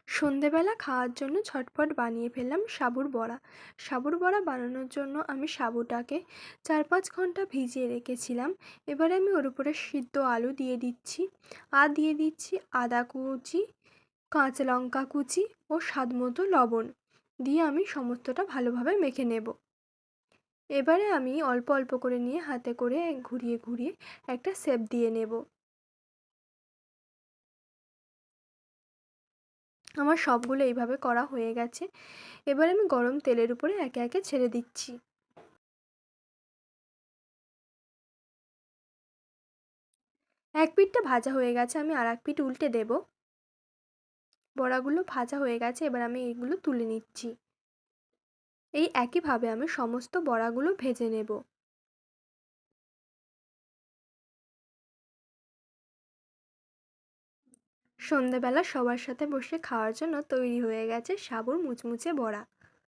সন্ধেবেলা খাওয়ার জন্য ঝটপট বানিয়ে ফেললাম সাবুর বড়া। সাবুর বড়া বানানোর জন্য আমি সাবুটাকে 4-5 ঘন্টা ভিজিয়ে রেখেছিলাম। এবারে আমি ওর উপরে সিদ্ধ আলু দিয়ে দিচ্ছি, আর দিয়ে দিচ্ছি আদা কুচি, কাঁচা লঙ্কা কুচি ও স্বাদমতো লবণ দিয়ে আমি সমস্তটা ভালোভাবে মেখে নেব। এবারে আমি অল্প অল্প করে নিয়ে হাতে করে ঘুরিয়ে ঘুরিয়ে একটা শেপ দিয়ে নেব। আমার সবগুলো এইভাবে করা হয়ে গেছে। এবার আমি গরম তেলের উপরে একে একে ছেড়ে দিচ্ছি। এক পিঠটা ভাজা হয়ে গেছে, আমি আর এক পিঠ উল্টে দেব। বড়াগুলো ভাজা হয়ে গেছে, এবার আমি এইগুলো তুলে নিচ্ছি। এই একইভাবে আমি সমস্ত বড়াগুলো ভেজে নেব। সন্ধেবেলা সবার সাথে বসে খাওয়ার জন্য তৈরি হয়ে গেছে সাবুর মুচমুচে বড়া।